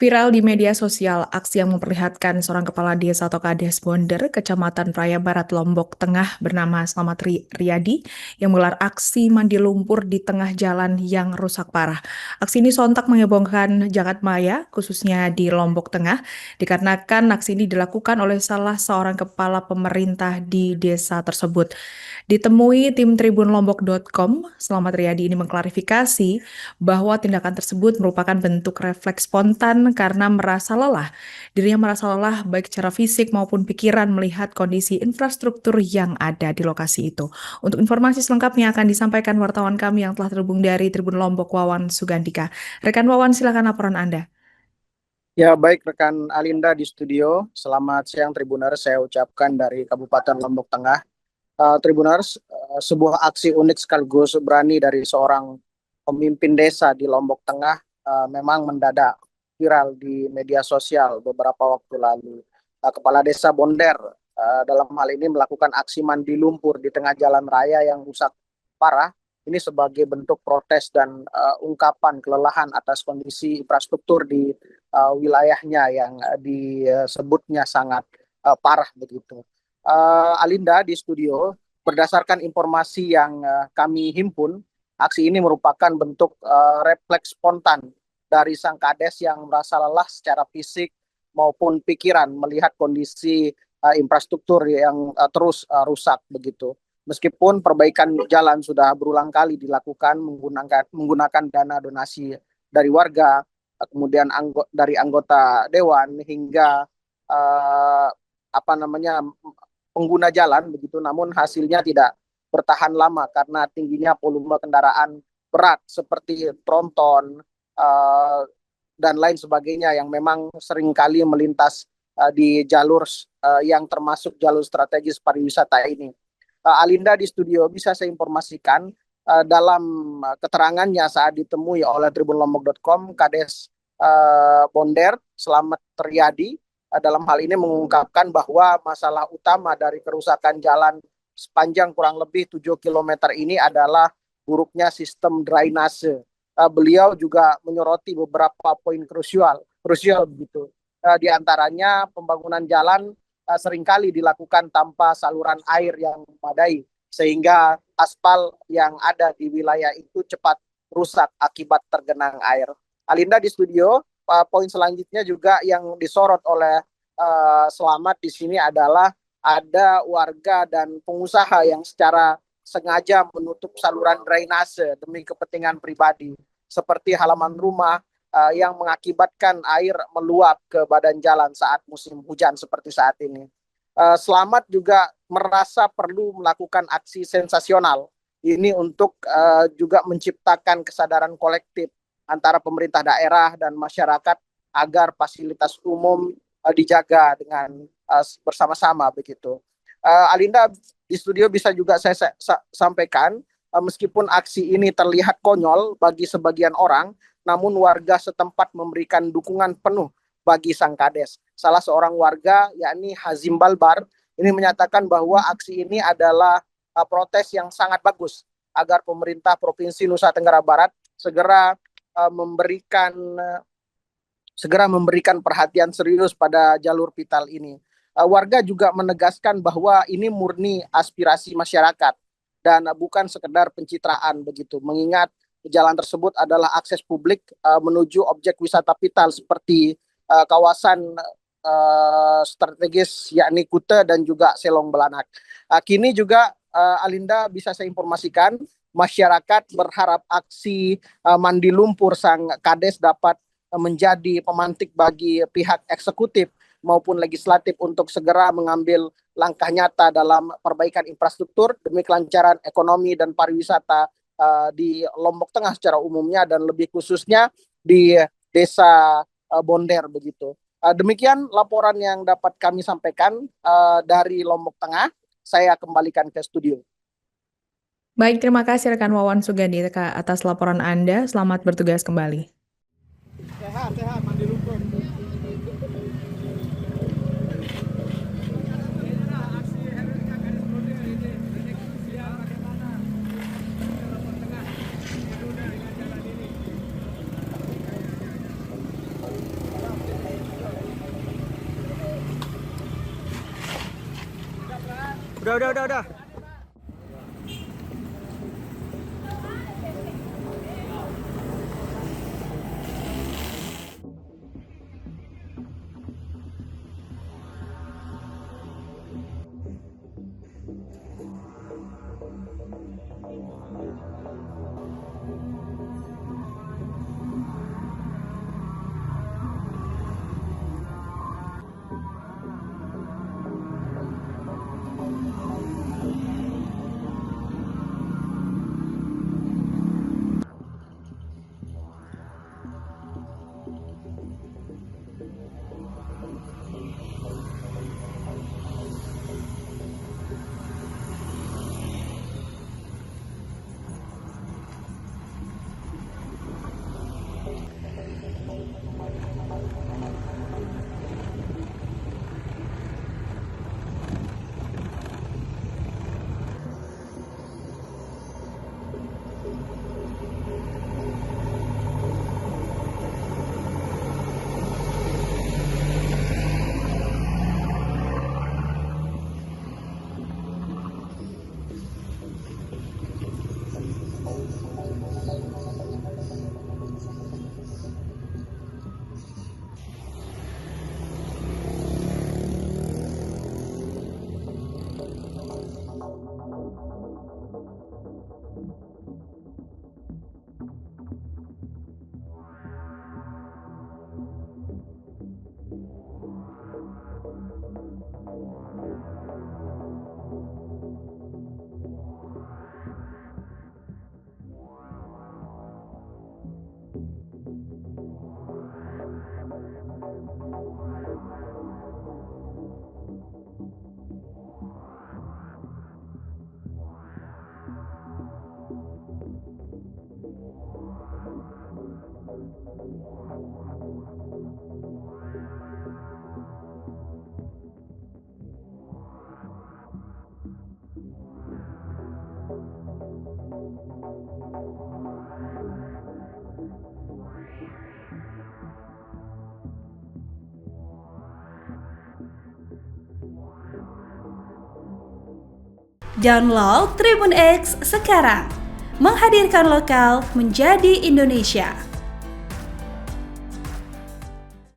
Viral di media sosial, aksi yang memperlihatkan seorang kepala desa atau Kades Bonder, Kecamatan Praia Barat, Lombok Tengah bernama Slamet Riyadi yang menggelar aksi mandi lumpur di tengah jalan yang rusak parah. Aksi ini sontak menghebohkan jagat maya, khususnya di Lombok Tengah, dikarenakan aksi ini dilakukan oleh salah seorang kepala pemerintah di desa tersebut. Ditemui tim tribunlombok.com, Slamet Riyadi ini mengklarifikasi bahwa tindakan tersebut merupakan bentuk refleks spontan karena merasa lelah. Dirinya merasa lelah baik secara fisik maupun pikiran melihat kondisi infrastruktur yang ada di lokasi itu. Untuk informasi selengkapnya akan disampaikan wartawan kami yang telah terhubung dari Tribun Lombok, Wawan Sugandika. Rekan Wawan, silakan laporan Anda. Ya, baik rekan Alinda di studio. Selamat siang Tribuners, saya ucapkan dari Kabupaten Lombok Tengah. Tribuners, sebuah aksi unik sekaligus berani dari seorang pemimpin desa di Lombok Tengah memang mendadak viral di media sosial beberapa waktu lalu. Kepala Desa Bonder dalam hal ini melakukan aksi mandi lumpur di tengah jalan raya yang rusak parah. Ini sebagai bentuk protes dan ungkapan kelelahan atas kondisi infrastruktur di wilayahnya yang disebutnya sangat parah begitu. Alinda di studio, berdasarkan informasi yang kami himpun, aksi ini merupakan bentuk refleks spontan dari sang Kades yang merasa lelah secara fisik maupun pikiran melihat kondisi infrastruktur yang terus rusak begitu. Meskipun perbaikan jalan sudah berulang kali dilakukan menggunakan dana donasi dari warga, kemudian dari anggota dewan hingga pengguna jalan begitu, namun hasilnya tidak bertahan lama karena tingginya volume kendaraan berat seperti tronton dan lain sebagainya yang memang seringkali melintas di jalur yang termasuk jalur strategis pariwisata ini. Alinda di studio, bisa saya informasikan dalam keterangannya saat ditemui oleh tribunlombok.com, Kades Bonder Slamet Riyadi dalam hal ini mengungkapkan bahwa masalah utama dari kerusakan jalan sepanjang kurang lebih 7 km ini adalah buruknya sistem drainase. Beliau juga menyoroti beberapa poin krusial begitu. Di antaranya pembangunan jalan seringkali dilakukan tanpa saluran air yang memadai, sehingga aspal yang ada di wilayah itu cepat rusak akibat tergenang air. Alinda di studio, poin selanjutnya juga yang disorot oleh Slamet di sini adalah ada warga dan pengusaha yang secara sengaja menutup saluran drainase demi kepentingan pribadi, seperti halaman rumah yang mengakibatkan air meluap ke badan jalan saat musim hujan seperti saat ini. Slamet juga merasa perlu melakukan aksi sensasional ini untuk juga menciptakan kesadaran kolektif antara pemerintah daerah dan masyarakat agar fasilitas umum dijaga dengan bersama-sama begitu. Alinda di studio, bisa juga saya sampaikan, meskipun aksi ini terlihat konyol bagi sebagian orang, namun warga setempat memberikan dukungan penuh bagi sang Kades. Salah seorang warga, yakni Hazim Balbar, ini menyatakan bahwa aksi ini adalah protes yang sangat bagus agar pemerintah Provinsi Nusa Tenggara Barat segera memberikan perhatian serius pada jalur vital ini. Warga juga menegaskan bahwa ini murni aspirasi masyarakat dan bukan sekedar pencitraan begitu, mengingat jalan tersebut adalah akses publik menuju objek wisata vital seperti kawasan strategis yakni Kute dan juga Selong Belanak. Kini juga Alinda, bisa saya informasikan, masyarakat berharap aksi mandi lumpur sang Kades dapat menjadi pemantik bagi pihak eksekutif maupun legislatif untuk segera mengambil langkah nyata dalam perbaikan infrastruktur demi kelancaran ekonomi dan pariwisata di Lombok Tengah secara umumnya dan lebih khususnya di Desa Bonder begitu. Demikian laporan yang dapat kami sampaikan dari Lombok Tengah. Saya kembalikan ke studio. Baik, terima kasih rekan Wawan Sugandika atas laporan Anda. Selamat bertugas kembali. Sehat, mandi lumpur. Udah. Download Tribun X sekarang, menghadirkan lokal menjadi Indonesia.